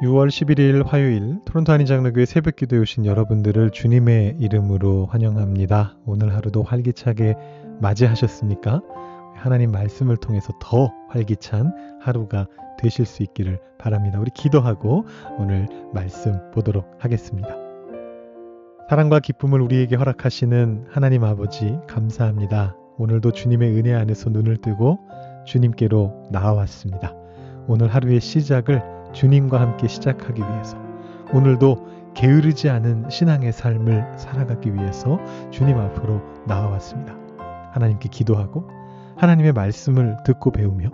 6월 11일 화요일 토론토 한인장로교회 새벽기도에 오신 여러분들을 주님의 이름으로 환영합니다. 오늘 하루도 활기차게 맞이하셨습니까? 하나님 말씀을 통해서 더 활기찬 하루가 되실 수 있기를 바랍니다. 우리 기도하고 오늘 말씀 보도록 하겠습니다. 사랑과 기쁨을 우리에게 허락하시는 하나님 아버지 감사합니다. 오늘도 주님의 은혜 안에서 눈을 뜨고 주님께로 나아왔습니다. 오늘 하루의 시작을 주님과 함께 시작하기 위해서, 오늘도 게으르지 않은 신앙의 삶을 살아가기 위해서 주님 앞으로 나아왔습니다. 하나님께 기도하고 하나님의 말씀을 듣고 배우며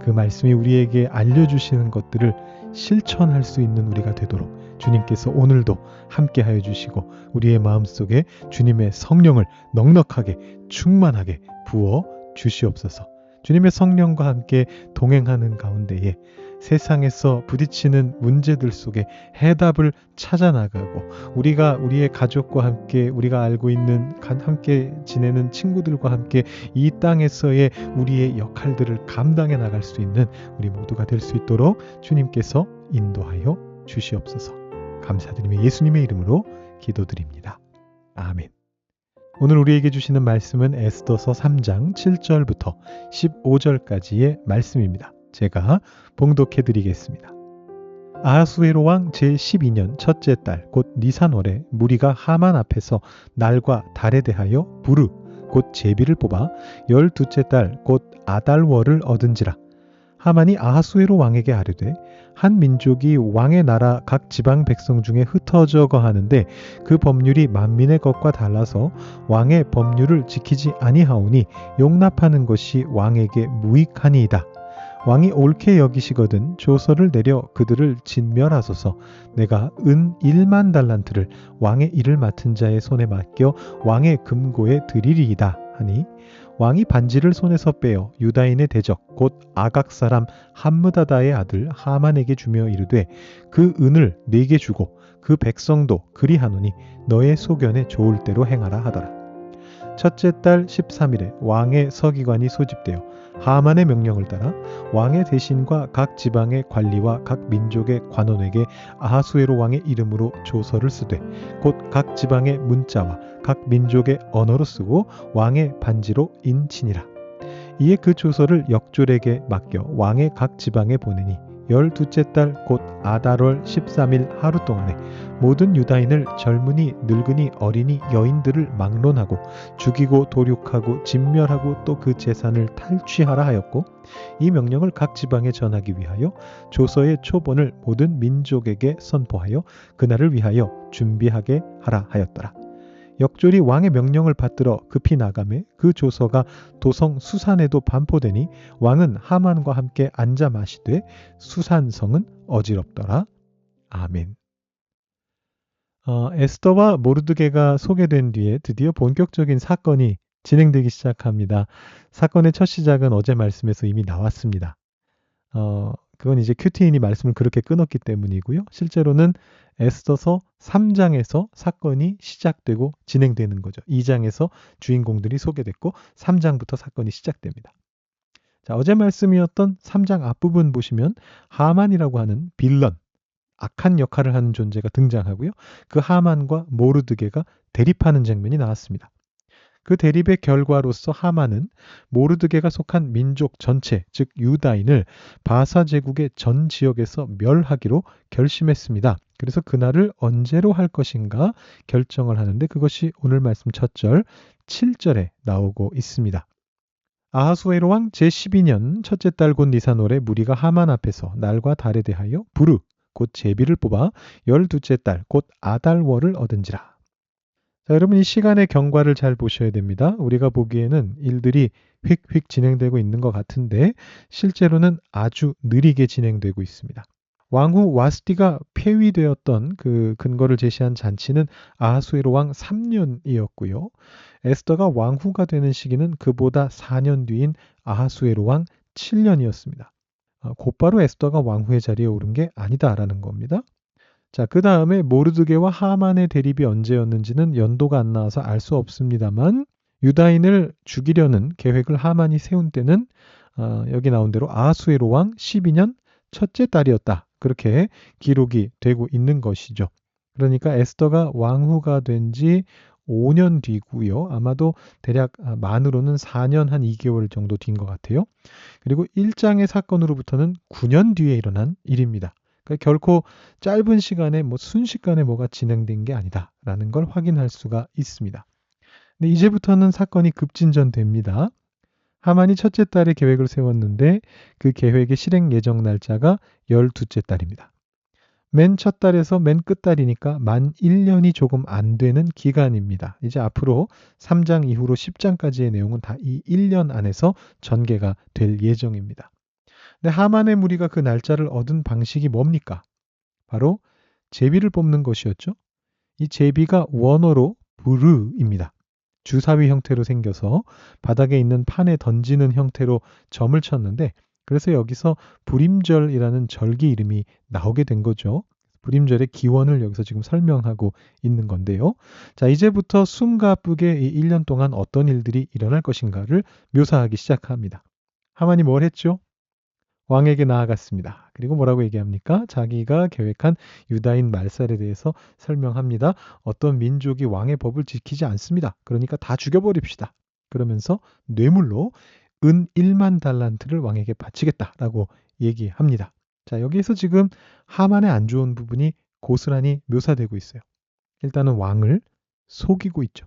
그 말씀이 우리에게 알려주시는 것들을 실천할 수 있는 우리가 되도록 주님께서 오늘도 함께하여 주시고 우리의 마음속에 주님의 성령을 넉넉하게 충만하게 부어 주시옵소서. 주님의 성령과 함께 동행하는 가운데에 세상에서 부딪히는 문제들 속에 해답을 찾아나가고 우리가 우리의 가족과 함께 우리가 알고 있는 함께 지내는 친구들과 함께 이 땅에서의 우리의 역할들을 감당해 나갈 수 있는 우리 모두가 될 수 있도록 주님께서 인도하여 주시옵소서. 감사드리며 예수님의 이름으로 기도드립니다. 아멘. 오늘 우리에게 주시는 말씀은 에스더서 3장 7절부터 15절까지의 말씀입니다. 제가 봉독해 드리겠습니다. 아하수에로 왕 제12년 첫째 달 곧 니산월에 무리가 하만 앞에서 날과 달에 대하여 부르 곧 제비를 뽑아 12째 달 곧 아달월을 얻은지라. 하만이 아하수에로 왕에게 아뢰되 한 민족이 왕의 나라 각 지방 백성 중에 흩어져 거하는데 그 법률이 만민의 것과 달라서 왕의 법률을 지키지 아니하오니 용납하는 것이 왕에게 무익하니이다. 왕이 옳게 여기시거든 조서를 내려 그들을 진멸하소서. 내가 은 1만 달란트를 왕의 일을 맡은 자의 손에 맡겨 왕의 금고에 드리리이다 하니 왕이 반지를 손에서 빼어 유다인의 대적 곧 아각 사람 함므다다의 아들 하만에게 주며 이르되 그 은을 네게 주고 그 백성도 그리하노니 너의 소견에 좋을 대로 행하라 하더라. 첫째 달 13일에 왕의 서기관이 소집되어 하만의 명령을 따라 왕의 대신과 각 지방의 관리와 각 민족의 관원에게 아하수에로 왕의 이름으로 조서를 쓰되 곧 각 지방의 문자와 각 민족의 언어로 쓰고 왕의 반지로 인치니라. 이에 그 조서를 역졸에게 맡겨 왕의 각 지방에 보내니 12째 달 곧 아달월 13일 하루 동안에 모든 유다인을 젊은이 늙은이 어린이 여인들을 막론하고 죽이고 도륙하고 진멸하고 또 그 재산을 탈취하라 하였고 이 명령을 각 지방에 전하기 위하여 조서의 초본을 모든 민족에게 선포하여 그날을 위하여 준비하게 하라 하였더라. 역졸이 왕의 명령을 받들어 급히 나가매 그 조서가 도성 수산에도 반포되니 왕은 하만과 함께 앉아 마시되 수산성은 어지럽더라. 아멘. 에스더와 모르드게가 소개된 뒤에 드디어 본격적인 사건이 진행되기 시작합니다. 사건의 첫 시작은 어제 말씀에서 이미 나왔습니다. 그건 이제 큐티인이 말씀을 그렇게 끊었기 때문이고요. 실제로는 에스더서 3장에서 사건이 시작되고 진행되는 거죠. 2장에서 주인공들이 소개됐고 3장부터 사건이 시작됩니다. 자, 어제 말씀이었던 3장 앞부분 보시면 하만이라고 하는 빌런, 악한 역할을 하는 존재가 등장하고요. 그 하만과 모르드게가 대립하는 장면이 나왔습니다. 그 대립의 결과로서 하만은 모르드게가 속한 민족 전체, 즉 유다인을 바사 제국의 전 지역에서 멸하기로 결심했습니다. 그래서 그날을 언제로 할 것인가 결정을 하는데 그것이 오늘 말씀 첫 절 7절에 나오고 있습니다. 아하수에로 왕 제12년 첫째 달 곧 니산월에 무리가 하만 앞에서 날과 달에 대하여 부르 곧 제비를 뽑아 12째 달 곧 아달월을 얻은지라. 자, 여러분 이 시간의 경과를 잘 보셔야 됩니다. 우리가 보기에는 일들이 휙휙 진행되고 있는 것 같은데 실제로는 아주 느리게 진행되고 있습니다. 왕후 와스티가 폐위되었던 그 근거를 제시한 잔치는 아하수에로 왕 3년이었고요. 에스더가 왕후가 되는 시기는 그보다 4년 뒤인 아하수에로 왕 7년이었습니다. 곧바로 에스더가 왕후의 자리에 오른 게 아니다라는 겁니다. 자, 그 다음에 모르드게와 하만의 대립이 언제였는지는 연도가 안 나와서 알 수 없습니다만 유다인을 죽이려는 계획을 하만이 세운 때는 여기 나온 대로 아하수에로 왕 12년 첫째 달이었다. 그렇게 기록이 되고 있는 것이죠. 그러니까 에스더가 왕후가 된 지 5년 뒤고요. 아마도 대략 만으로는 4년 한 2개월 정도 뒤인 것 같아요. 그리고 1장의 사건으로부터는 9년 뒤에 일어난 일입니다. 그러니까 결코 짧은 시간에 순식간에 뭐가 진행된 게 아니다라는 걸 확인할 수가 있습니다. 근데 이제부터는 사건이 급진전됩니다. 하만이 첫째 달에 계획을 세웠는데 그 계획의 실행 예정 날짜가 12째 달입니다. 맨 첫 달에서 맨 끝 달이니까 만 1년이 조금 안 되는 기간입니다. 이제 앞으로 3장 이후로 10장까지의 내용은 다 이 1년 안에서 전개가 될 예정입니다. 근데 하만의 무리가 그 날짜를 얻은 방식이 뭡니까? 바로 제비를 뽑는 것이었죠. 이 제비가 원어로 부르입니다. 주사위 형태로 생겨서 바닥에 있는 판에 던지는 형태로 점을 쳤는데 그래서 여기서 불임절이라는 절기 이름이 나오게 된 거죠. 불임절의 기원을 여기서 지금 설명하고 있는 건데요. 자, 이제부터 숨가쁘게 이 1년 동안 어떤 일들이 일어날 것인가를 묘사하기 시작합니다. 하만이 뭘 했죠? 왕에게 나아갔습니다. 그리고 뭐라고 얘기합니까? 자기가 계획한 유다인 말살에 대해서 설명합니다. 어떤 민족이 왕의 법을 지키지 않습니다. 그러니까 다 죽여버립시다. 그러면서 뇌물로 은 1만 달란트를 왕에게 바치겠다라고 얘기합니다. 자, 여기에서 지금 하만의 안 좋은 부분이 고스란히 묘사되고 있어요. 일단은 왕을 속이고 있죠.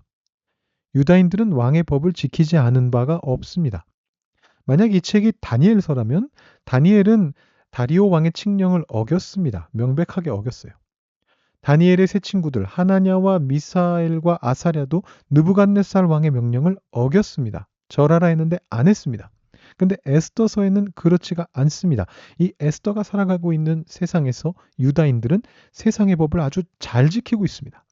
유다인들은 왕의 법을 지키지 않은 바가 없습니다. 만약 이 책이 다니엘서라면 다니엘은 다리오 왕의 칙령을 어겼습니다. 명백하게 어겼어요. 다니엘의 세 친구들 하나냐와 미사엘과 아사랴도 느부갓네살 왕의 명령을 어겼습니다. 절하라 했는데 안 했습니다. 근데 에스더서에는 그렇지가 않습니다. 이 에스더가 살아가고 있는 세상에서 유다인들은 세상의 법을 아주 잘 지키고 있습니다.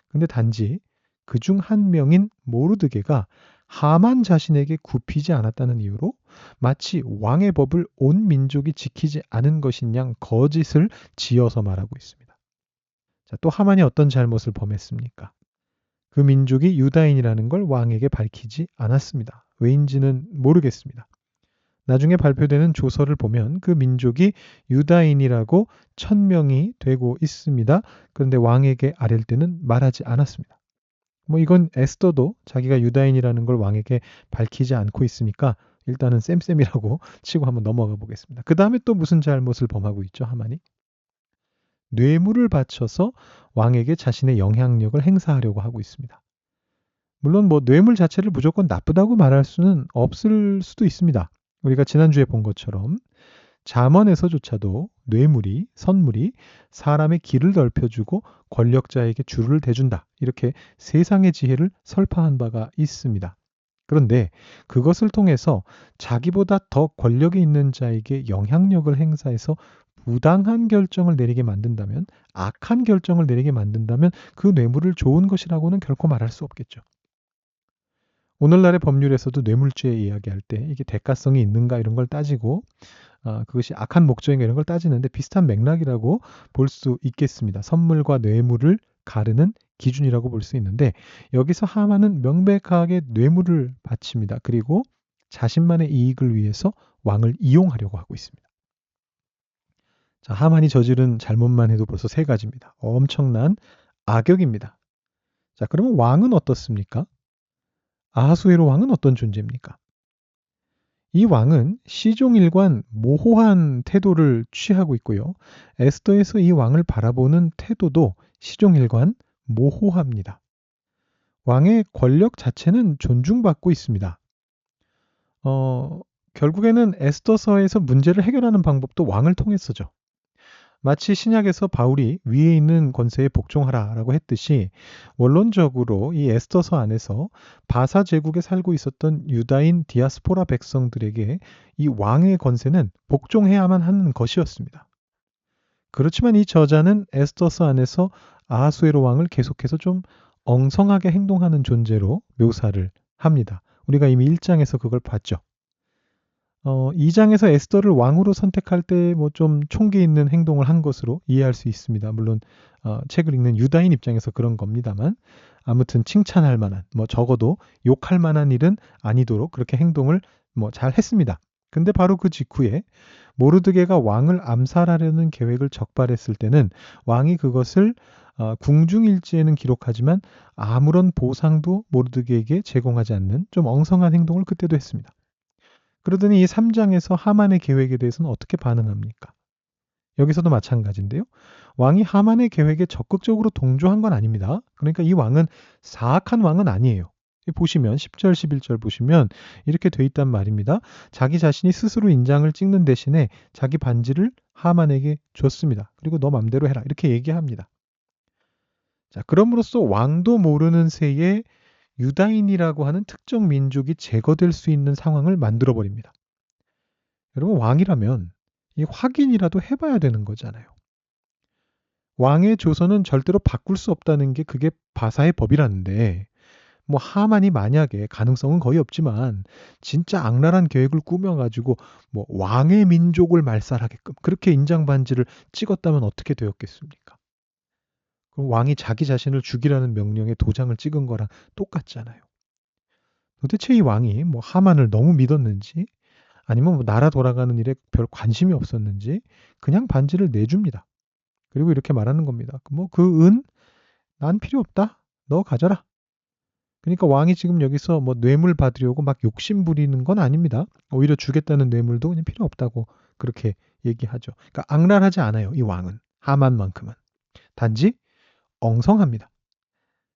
근데 단지 그중 한 명인 모르드게가 하만 자신에게 굽히지 않았다는 이유로 마치 왕의 법을 온 민족이 지키지 않은 것인 양 거짓을 지어서 말하고 있습니다. 자, 또 하만이 어떤 잘못을 범했습니까? 그 민족이 유다인이라는 걸 왕에게 밝히지 않았습니다. 왜인지는 모르겠습니다. 나중에 발표되는 조서를 보면 그 민족이 유다인이라고 천명이 되고 있습니다. 그런데 왕에게 아랠 때는 말하지 않았습니다. 이건 에스더도 자기가 유다인이라는 걸 왕에게 밝히지 않고 있으니까 일단은 쌤쌤이라고 치고 한번 넘어가 보겠습니다. 그 다음에 또 무슨 잘못을 범하고 있죠, 하만이? 뇌물을 바쳐서 왕에게 자신의 영향력을 행사하려고 하고 있습니다. 물론 뇌물 자체를 무조건 나쁘다고 말할 수는 없을 수도 있습니다. 우리가 지난주에 본 것처럼 잠언에서조차도 뇌물이, 선물이 사람의 길을 넓혀주고 권력자에게 줄을 대준다. 이렇게 세상의 지혜를 설파한 바가 있습니다. 그런데 그것을 통해서 자기보다 더 권력이 있는 자에게 영향력을 행사해서 부당한 결정을 내리게 만든다면, 악한 결정을 내리게 만든다면 그 뇌물을 좋은 것이라고는 결코 말할 수 없겠죠. 오늘날의 법률에서도 뇌물죄 이야기할 때 이게 대가성이 있는가 이런 걸 따지고 그것이 악한 목적인가 이런 걸 따지는데 비슷한 맥락이라고 볼 수 있겠습니다. 선물과 뇌물을 가르는 기준이라고 볼 수 있는데 여기서 하만은 명백하게 뇌물을 바칩니다. 그리고 자신만의 이익을 위해서 왕을 이용하려고 하고 있습니다. 자, 하만이 저지른 잘못만 해도 벌써 3가지입니다. 엄청난 악역입니다. 자, 그러면 왕은 어떻습니까? 아하수에로 왕은 어떤 존재입니까? 이 왕은 시종일관 모호한 태도를 취하고 있고요. 에스더에서 이 왕을 바라보는 태도도 시종일관 모호합니다. 왕의 권력 자체는 존중받고 있습니다. 결국에는 에스더서에서 문제를 해결하는 방법도 왕을 통해서죠. 마치 신약에서 바울이 위에 있는 권세에 복종하라라고 했듯이 원론적으로 이 에스더서 안에서 바사 제국에 살고 있었던 유다인 디아스포라 백성들에게 이 왕의 권세는 복종해야만 하는 것이었습니다. 그렇지만 이 저자는 에스더서 안에서 아하수에로 왕을 계속해서 좀 엉성하게 행동하는 존재로 묘사를 합니다. 우리가 이미 1장에서 그걸 봤죠. 2장에서 에스더를 왕으로 선택할 때 좀 총기 있는 행동을 한 것으로 이해할 수 있습니다. 물론 책을 읽는 유다인 입장에서 그런 겁니다만 아무튼 칭찬할 만한 적어도 욕할 만한 일은 아니도록 그렇게 행동을 잘 했습니다. 근데 바로 그 직후에 모르드게가 왕을 암살하려는 계획을 적발했을 때는 왕이 그것을 궁중일지에는 기록하지만 아무런 보상도 모르드게에게 제공하지 않는 좀 엉성한 행동을 그때도 했습니다. 그러더니 이 3장에서 하만의 계획에 대해서는 어떻게 반응합니까? 여기서도 마찬가지인데요. 왕이 하만의 계획에 적극적으로 동조한 건 아닙니다. 그러니까 이 왕은 사악한 왕은 아니에요. 보시면 10절, 11절 보시면 이렇게 돼 있단 말입니다. 자기 자신이 스스로 인장을 찍는 대신에 자기 반지를 하만에게 줬습니다. 그리고 너 맘대로 해라. 이렇게 얘기합니다. 자, 그럼으로써 왕도 모르는 새에 유다인이라고 하는 특정 민족이 제거될 수 있는 상황을 만들어 버립니다. 여러분, 왕이라면 이 확인이라도 해봐야 되는 거잖아요. 왕의 조서는 절대로 바꿀 수 없다는 게 그게 바사의 법이라는데 뭐 하만이 만약에 가능성은 거의 없지만 진짜 악랄한 계획을 꾸며가지고 뭐 왕의 민족을 말살하게끔 그렇게 인장반지를 찍었다면 어떻게 되었겠습니까? 그럼 왕이 자기 자신을 죽이라는 명령에 도장을 찍은 거랑 똑같잖아요. 도대체 이 왕이 뭐 하만을 너무 믿었는지 아니면 뭐 나라 돌아가는 일에 별 관심이 없었는지 그냥 반지를 내줍니다. 그리고 이렇게 말하는 겁니다. 뭐 그 은 난 필요 없다. 너 가져라. 그러니까 왕이 지금 여기서 뭐 뇌물 받으려고 막 욕심 부리는 건 아닙니다. 오히려 주겠다는 뇌물도 그냥 필요 없다고 그렇게 얘기하죠. 그러니까 악랄하지 않아요. 이 왕은. 하만만큼은. 단지 엉성합니다.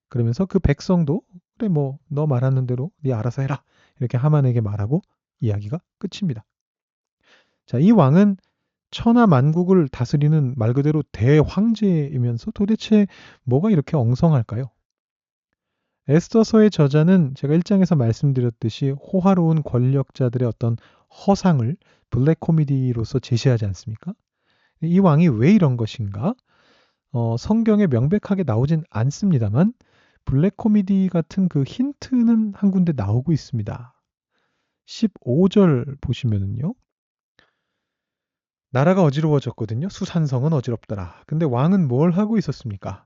그러면서 그 백성도 그래 뭐 너 말하는 대로 네 알아서 해라. 이렇게 하만에게 말하고 이야기가 끝입니다. 자, 이 왕은 천하 만국을 다스리는 말 그대로 대황제이면서 도대체 뭐가 이렇게 엉성할까요? 에스더서의 저자는 제가 1장에서 말씀드렸듯이 호화로운 권력자들의 어떤 허상을 블랙 코미디로서 제시하지 않습니까? 이 왕이 왜 이런 것인가? 성경에 명백하게 나오진 않습니다만 블랙 코미디 같은 그 힌트는 한 군데 나오고 있습니다. 15절 보시면은요. 나라가 어지러워졌거든요. 수산성은 어지럽더라. 근데 왕은 뭘 하고 있었습니까?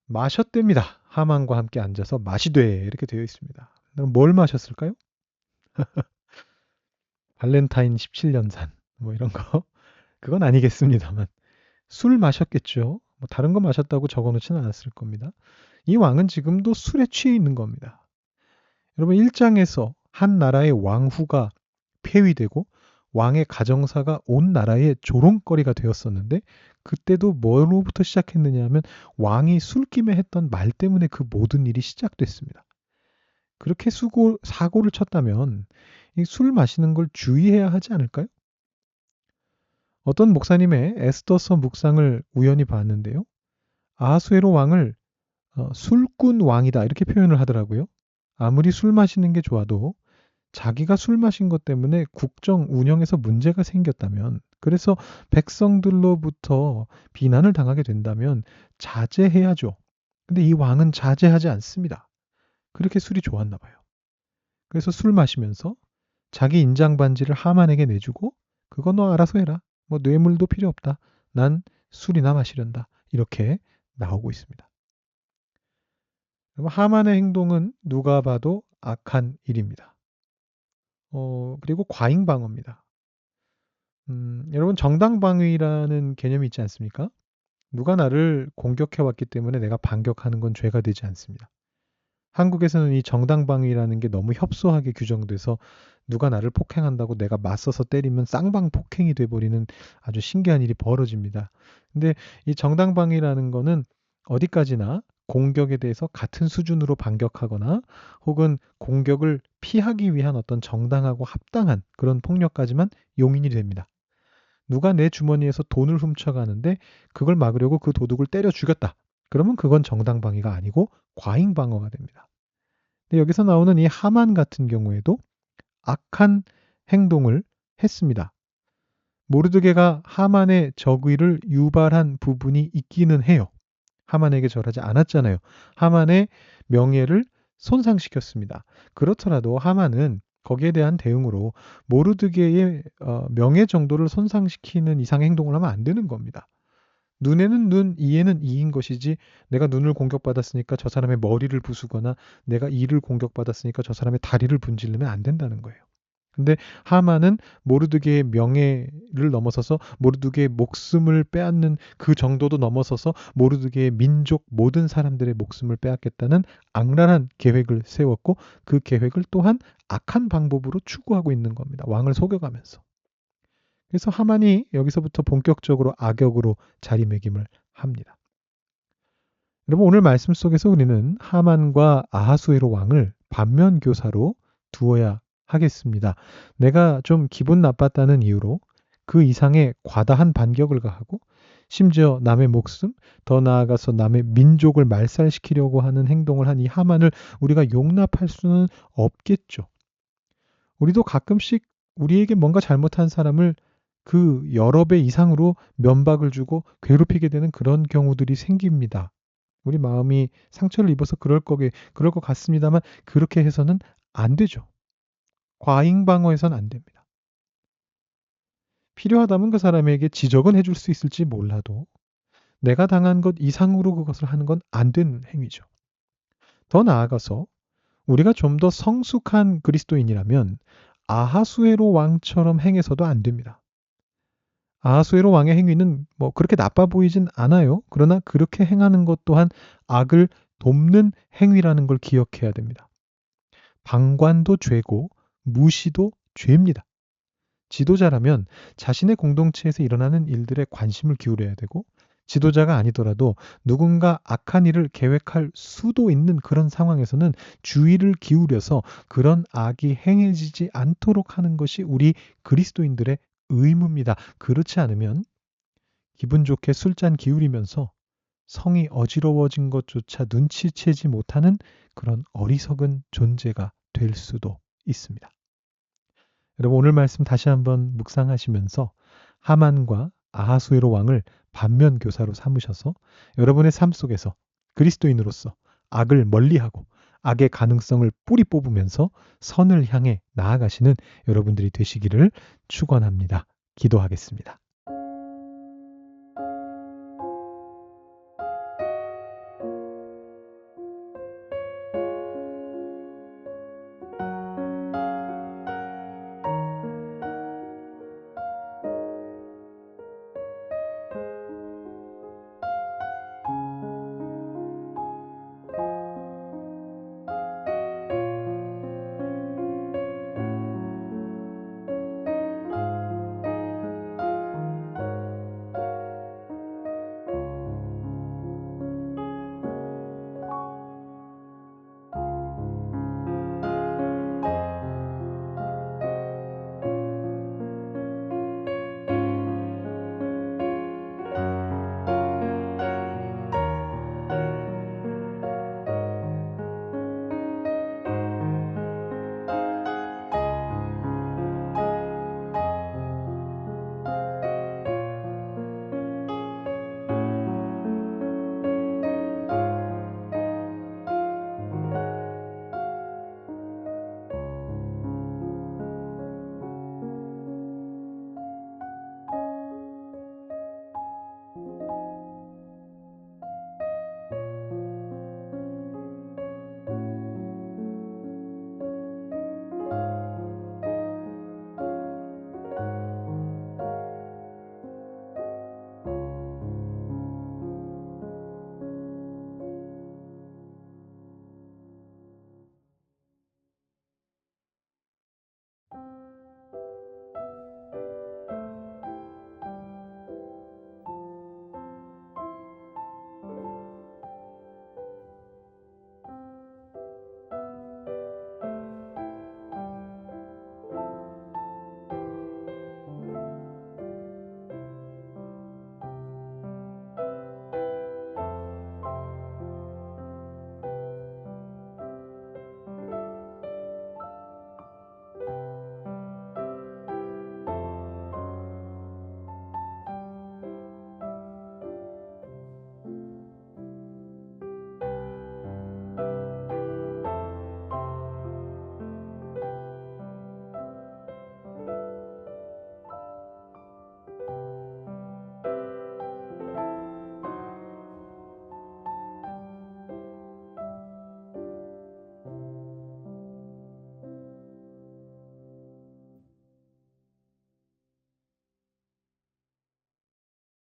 마셨답니다. 하만과 함께 앉아서 마시되 이렇게 되어 있습니다. 그럼 뭘 마셨을까요? 발렌타인 17년산 뭐 이런 거 그건 아니겠습니다만 술 마셨겠죠. 뭐 다른 거 마셨다고 적어놓지는 않았을 겁니다. 이 왕은 지금도 술에 취해 있는 겁니다. 여러분 1장에서 한 나라의 왕후가 폐위되고 왕의 가정사가 온 나라의 조롱거리가 되었었는데 그때도 뭐로부터 시작했느냐 하면 왕이 술김에 했던 말 때문에 그 모든 일이 시작됐습니다. 그렇게 사고를 쳤다면 이 술 마시는 걸 주의해야 하지 않을까요? 어떤 목사님의 에스더서 묵상을 우연히 봤는데요. 아하수에로 왕을 술꾼 왕이다 이렇게 표현을 하더라고요. 아무리 술 마시는 게 좋아도 자기가 술 마신 것 때문에 국정 운영에서 문제가 생겼다면 그래서 백성들로부터 비난을 당하게 된다면 자제해야죠. 근데 이 왕은 자제하지 않습니다. 그렇게 술이 좋았나 봐요. 그래서 술 마시면서 자기 인장 반지를 하만에게 내주고 그거 너 알아서 해라. 뭐 뇌물도 필요 없다. 난 술이나 마시련다. 이렇게 나오고 있습니다. 그럼 하만의 행동은 누가 봐도 악한 일입니다. 그리고 과잉방어입니다. 여러분 정당방위라는 개념이 있지 않습니까? 누가 나를 공격해 왔기 때문에 내가 반격하는 건 죄가 되지 않습니다. 한국에서는 이 정당방위라는 게 너무 협소하게 규정돼서 누가 나를 폭행한다고 내가 맞서서 때리면 쌍방폭행이 돼버리는 아주 신기한 일이 벌어집니다. 근데 이 정당방위라는 거는 어디까지나 공격에 대해서 같은 수준으로 반격하거나 혹은 공격을 피하기 위한 어떤 정당하고 합당한 그런 폭력까지만 용인이 됩니다. 누가 내 주머니에서 돈을 훔쳐가는데 그걸 막으려고 그 도둑을 때려 죽였다. 그러면 그건 정당방위가 아니고 과잉방어가 됩니다. 근데 여기서 나오는 이 하만 같은 경우에도 악한 행동을 했습니다. 모르드게가 하만의 적의를 유발한 부분이 있기는 해요. 하만에게 절하지 않았잖아요. 하만의 명예를 손상시켰습니다. 그렇더라도 하만은 거기에 대한 대응으로 모르드게의 명예 정도를 손상시키는 이상의 행동을 하면 안 되는 겁니다. 눈에는 눈, 이에는 이인 것이지 내가 눈을 공격받았으니까 저 사람의 머리를 부수거나 내가 이를 공격받았으니까 저 사람의 다리를 분질르면 안 된다는 거예요. 근데 하만은 모르드게의 명예를 넘어서서 모르드게의 목숨을 빼앗는 그 정도도 넘어서서 모르드게의 민족 모든 사람들의 목숨을 빼앗겠다는 악랄한 계획을 세웠고 그 계획을 또한 악한 방법으로 추구하고 있는 겁니다. 왕을 속여가면서. 그래서 하만이 여기서부터 본격적으로 악역으로 자리매김을 합니다. 여러분 오늘 말씀 속에서 우리는 하만과 아하수에로 왕을 반면교사로 두어야 하겠습니다. 내가 좀 기분 나빴다는 이유로 그 이상의 과다한 반격을 가하고 심지어 남의 목숨, 더 나아가서 남의 민족을 말살시키려고 하는 행동을 한 이 하만을 우리가 용납할 수는 없겠죠. 우리도 가끔씩 우리에게 뭔가 잘못한 사람을 그 여러 배 이상으로 면박을 주고 괴롭히게 되는 그런 경우들이 생깁니다. 우리 마음이 상처를 입어서 그럴 것 같습니다만 그렇게 해서는 안 되죠. 과잉 방어해서는 안 됩니다. 필요하다면 그 사람에게 지적은 해줄 수 있을지 몰라도 내가 당한 것 이상으로 그것을 하는 건 안 되는 행위죠. 더 나아가서 우리가 좀 더 성숙한 그리스도인이라면 아하수에로 왕처럼 행해서도 안 됩니다. 아하수에로 왕의 행위는 뭐 그렇게 나빠 보이진 않아요. 그러나 그렇게 행하는 것 또한 악을 돕는 행위라는 걸 기억해야 됩니다. 방관도 죄고 무시도 죄입니다. 지도자라면 자신의 공동체에서 일어나는 일들에 관심을 기울여야 되고 지도자가 아니더라도 누군가 악한 일을 계획할 수도 있는 그런 상황에서는 주의를 기울여서 그런 악이 행해지지 않도록 하는 것이 우리 그리스도인들의 의무입니다. 그렇지 않으면 기분 좋게 술잔 기울이면서 성이 어지러워진 것조차 눈치채지 못하는 그런 어리석은 존재가 될 수도 있습니다. 여러분 오늘 말씀 다시 한번 묵상하시면서 하만과 아하수에로 왕을 반면교사로 삼으셔서 여러분의 삶 속에서 그리스도인으로서 악을 멀리하고 악의 가능성을 뿌리 뽑으면서 선을 향해 나아가시는 여러분들이 되시기를 축원합니다. 기도하겠습니다.